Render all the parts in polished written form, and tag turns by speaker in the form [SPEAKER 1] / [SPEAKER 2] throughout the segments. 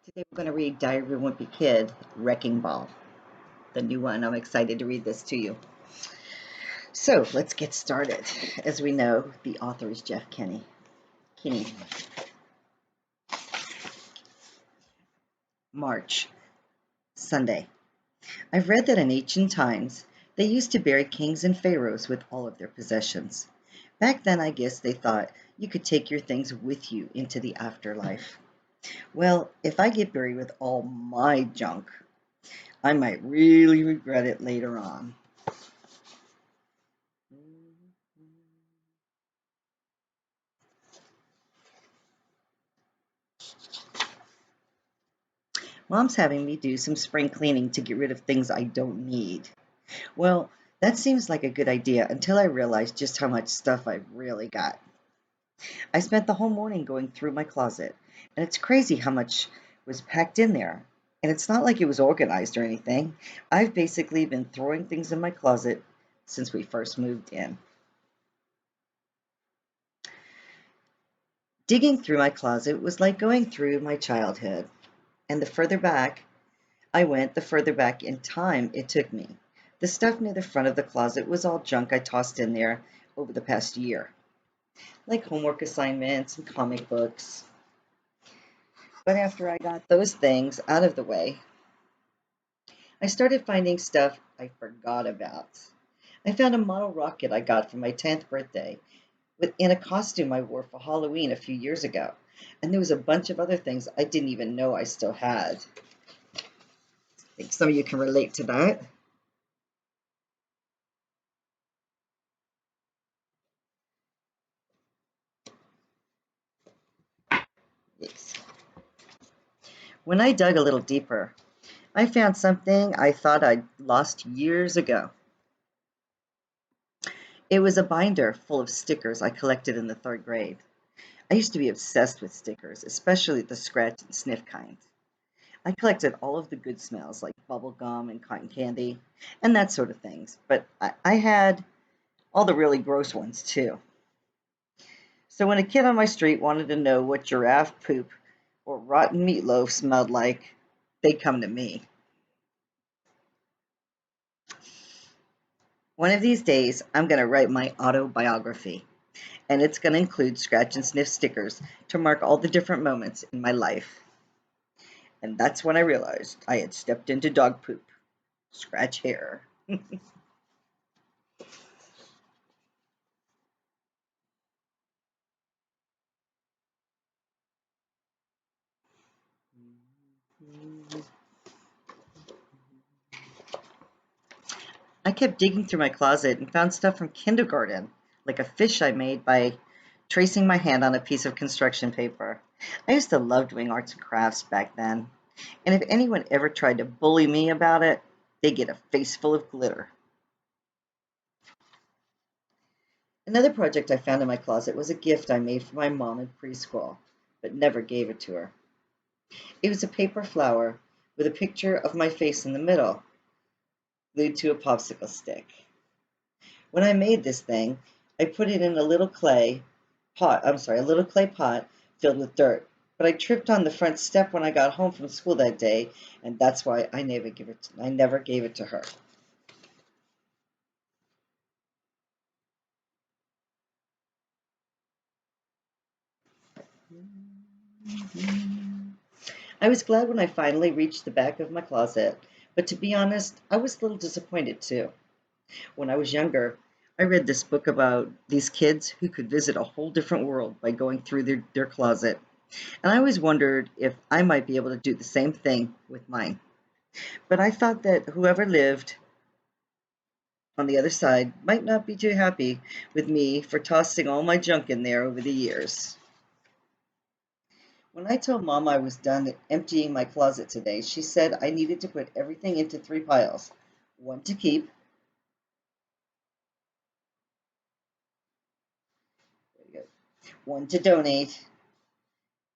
[SPEAKER 1] Today we're going to read Diary of a Wimpy Kid, Wrecking Ball, the new one. I'm excited to read this to you. So let's get started. As we know, the author is Jeff Kinney. March, Sunday. I've read that in ancient times, they used to bury kings and pharaohs with all of their possessions. Back then, I guess they thought you could take your things with you into the afterlife. Well, if I get buried with all my junk, I might really regret it later on. Mom's having me do some spring cleaning to get rid of things I don't need. Well, that seems like a good idea until I realized just how much stuff I've really got. I spent the whole morning going through my closet, and it's crazy how much was packed in there. And it's not like it was organized or anything. I've basically been throwing things in my closet since we first moved in. Digging through my closet was like going through my childhood, and the further back I went, the further back in time it took me. The stuff near the front of the closet was all junk I tossed in there over the past year, like homework assignments and comic books. But after I got those things out of the way, I started finding stuff I forgot about. I found a model rocket I got for my 10th birthday in a costume I wore for Halloween a few years ago. And there was a bunch of other things I didn't even know I still had. I think some of you can relate to that. Yes. When I dug a little deeper, I found something I thought I'd lost years ago. It was a binder full of stickers I collected in the third grade. I used to be obsessed with stickers, especially the scratch and sniff kind. I collected all of the good smells like bubble gum and cotton candy and that sort of things, but I had all the really gross ones too. So when a kid on my street wanted to know what giraffe poop or rotten meatloaf smelled like, they'd come to me. One of these days, I'm going to write my autobiography, and it's going to include scratch and sniff stickers to mark all the different moments in my life. And that's when I realized I had stepped into dog poop. Scratch hair. I kept digging through my closet and found stuff from kindergarten, like a fish I made by tracing my hand on a piece of construction paper. I used to love doing arts and crafts back then, and if anyone ever tried to bully me about it, they'd get a face full of glitter. Another project I found in my closet was a gift I made for my mom in preschool, but never gave it to her. It was a paper flower with a picture of my face in the middle, glued to a popsicle stick. When I made this thing, I put it in a little clay pot filled with dirt. But I tripped on the front step when I got home from school that day, and that's why I never gave it to her. I was glad when I finally reached the back of my closet, but to be honest, I was a little disappointed too. When I was younger, I read this book about these kids who could visit a whole different world by going through their closet. And I always wondered if I might be able to do the same thing with mine. But I thought that whoever lived on the other side might not be too happy with me for tossing all my junk in there over the years. When I told Mom I was done emptying my closet today, she said I needed to put everything into three piles: one to keep, one to donate,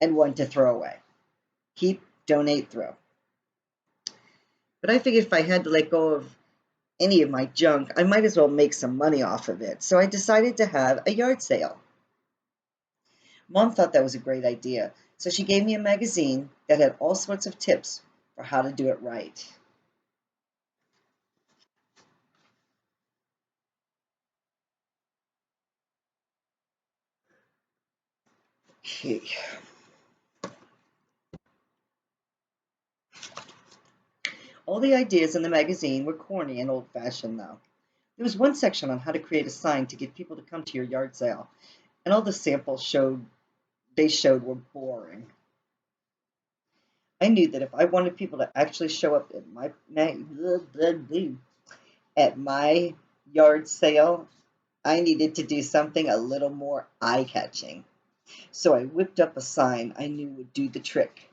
[SPEAKER 1] and one to throw away. Keep, donate, throw. But I figured if I had to let go of any of my junk, I might as well make some money off of it. So I decided to have a yard sale. Mom thought that was a great idea, So she gave me a magazine that had all sorts of tips for how to do it right. Okay. All the ideas in the magazine were corny and old-fashioned, though. There was one section on how to create a sign to get people to come to your yard sale, and all the samples showed were boring. I knew that if I wanted people to actually show up at my yard sale, I needed to do something a little more eye-catching. So I whipped up a sign I knew would do the trick.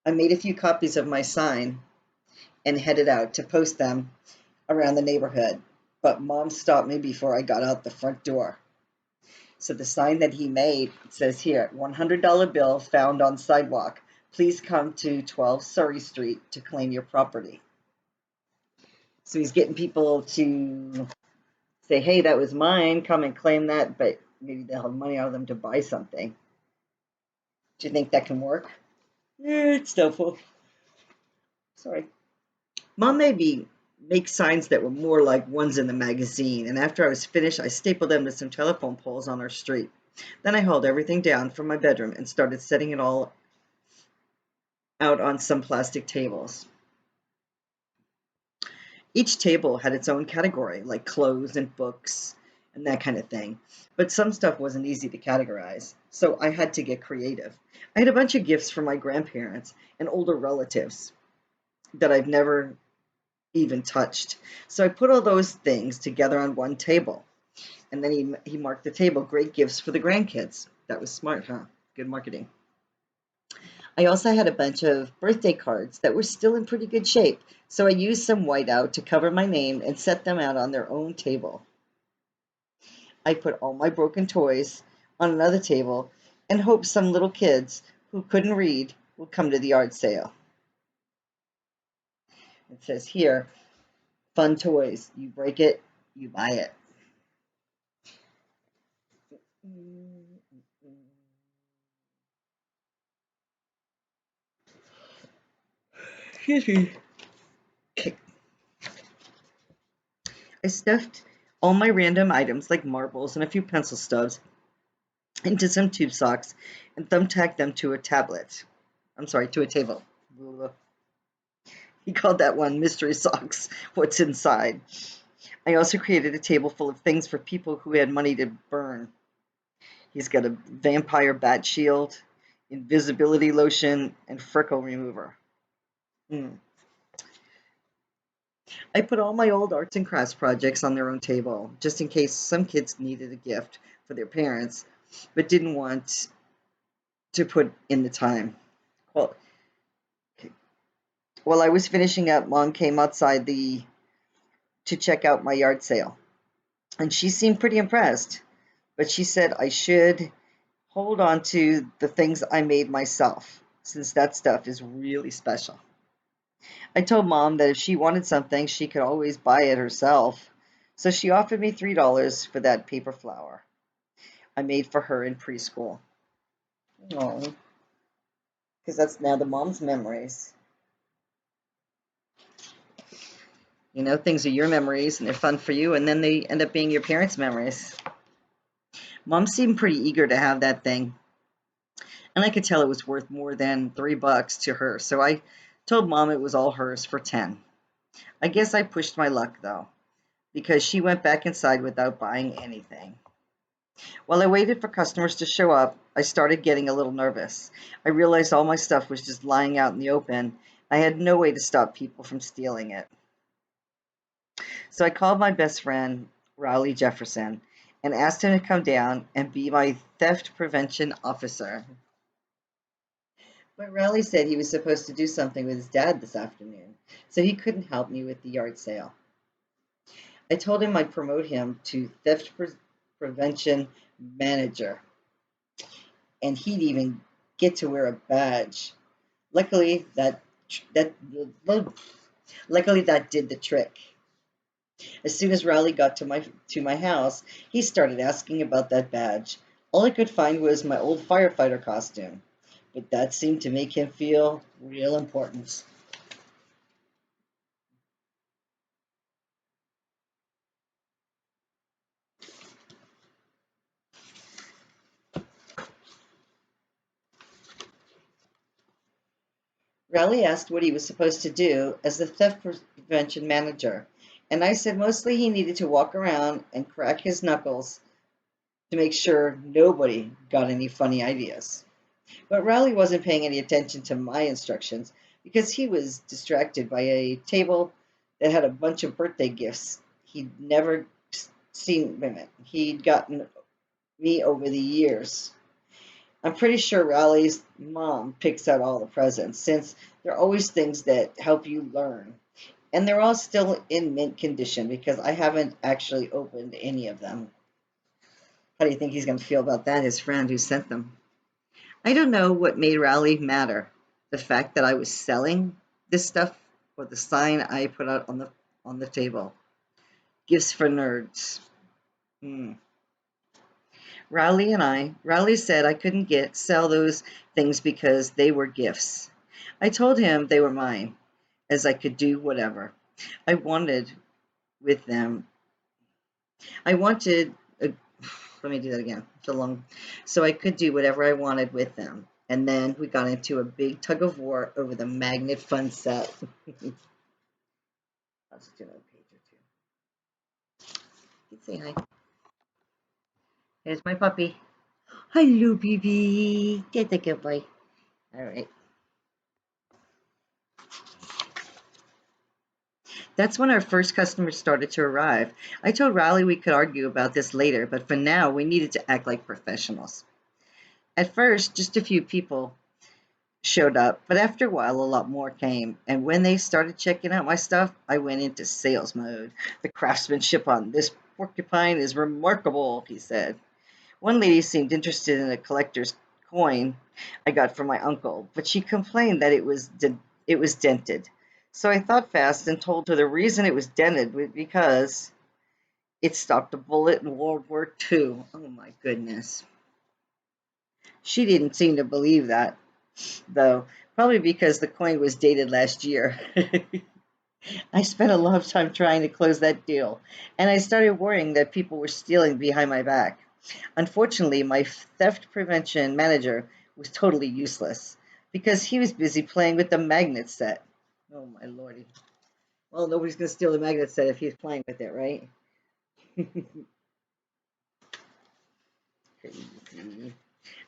[SPEAKER 1] I made a few copies of my sign and headed out to post them around the neighborhood, but Mom stopped me before I got out the front door. So the sign that he made says here, $100 bill found on sidewalk. Please come to 12 Surrey Street to claim your property. So he's getting people to say, hey, that was mine, come and claim that, but maybe they'll have money out of them to buy something. Do you think that can work? It's doubtful. Sorry. Mom made me make signs that were more like ones in the magazine, and after I was finished, I stapled them to some telephone poles on our street. Then I hauled everything down from my bedroom and started setting it all out on some plastic tables. Each table had its own category, like clothes and books and that kind of thing. But some stuff wasn't easy to categorize, so I had to get creative. I had a bunch of gifts from my grandparents and older relatives that I've never even touched. So I put all those things together on one table. And then he marked the table, great gifts for the grandkids. That was smart, huh? Good marketing. I also had a bunch of birthday cards that were still in pretty good shape, so I used some whiteout to cover my name and set them out on their own table. I put all my broken toys on another table and hoped some little kids who couldn't read would come to the yard sale. It says here, fun toys. You break it, you buy it. Excuse me. Okay. I stuffed all my random items like marbles and a few pencil stubs into some tube socks and thumbtacked them to a tablet. I'm sorry, to a table. He called that one mystery socks. What's inside? I also created a table full of things for people who had money to burn. He's got a vampire bat shield, invisibility lotion, and freckle remover. I put all my old arts and crafts projects on their own table, just in case some kids needed a gift for their parents, but didn't want to put in the time. Well, okay. While I was finishing up, Mom came outside to check out my yard sale, and she seemed pretty impressed. But she said I should hold on to the things I made myself, since that stuff is really special. I told Mom that if she wanted something, she could always buy it herself. So she offered me $3 for that paper flower I made for her in preschool. Oh, because that's now the mom's memories. You know, things are your memories and they're fun for you, and then they end up being your parents' memories. Mom seemed pretty eager to have that thing, and I could tell it was worth more than $3 to her, so I told Mom it was all hers for 10. I guess I pushed my luck though, because she went back inside without buying anything. While I waited for customers to show up, I started getting a little nervous. I realized all my stuff was just lying out in the open. I had no way to stop people from stealing it. So I called my best friend, Rowley Jefferson, and asked him to come down and be my theft prevention officer. But Rowley said he was supposed to do something with his dad this afternoon, so he couldn't help me with the yard sale. I told him I'd promote him to prevention manager, and he'd even get to wear a badge. Luckily, that luckily that did the trick. As soon as Rowley got to my house, he started asking about that badge. All I could find was my old firefighter costume, but that seemed to make him feel real important. Rowley asked what he was supposed to do as the theft prevention manager, and I said mostly he needed to walk around and crack his knuckles to make sure nobody got any funny ideas. But Rowley wasn't paying any attention to my instructions because he was distracted by a table that had a bunch of birthday gifts he'd never seen. He'd gotten me over the years. I'm pretty sure Rowley's mom picks out all the presents since they're always things that help you learn. And they're all still in mint condition because I haven't actually opened any of them. How do you think he's going to feel about that, his friend who sent them? I don't know what made Rowley madder, the fact that I was selling this stuff or the sign I put out on the table. Gifts for nerds. Hmm. Rowley said I couldn't sell those things because they were gifts. I told him they were mine, as I could do whatever I wanted with them. I wanted, let me do that again. It's a long, so I could do whatever I wanted with them. And then we got into a big tug of war over the magnet fun set. I'll just do another page or two. You can say hi. There's my puppy. Hello, baby. Get the good boy. All right. That's when our first customers started to arrive. I told Riley we could argue about this later, but for now, we needed to act like professionals. At first, just a few people showed up, but after a while, a lot more came. And when they started checking out my stuff, I went into sales mode. The craftsmanship on this porcupine is remarkable, he said. One lady seemed interested in a collector's coin I got from my uncle, but she complained that it was dented. So I thought fast and told her the reason it was dented was because it stopped a bullet in World War II. Oh my goodness. She didn't seem to believe that, though, probably because the coin was dated last year. I spent a lot of time trying to close that deal, and I started worrying that people were stealing behind my back. Unfortunately, my theft prevention manager was totally useless because he was busy playing with the magnet set. Oh my lordy. Well, nobody's going to steal the magnet set if he's playing with it, right?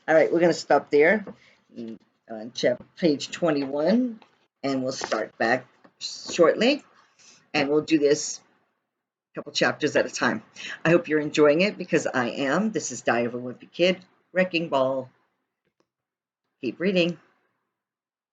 [SPEAKER 1] All right, we're going to stop there on page 21, and we'll start back shortly, and we'll do this a couple chapters at a time. I hope you're enjoying it because I am. This is Diary of a Wimpy Kid, Wrecking Ball. Keep reading.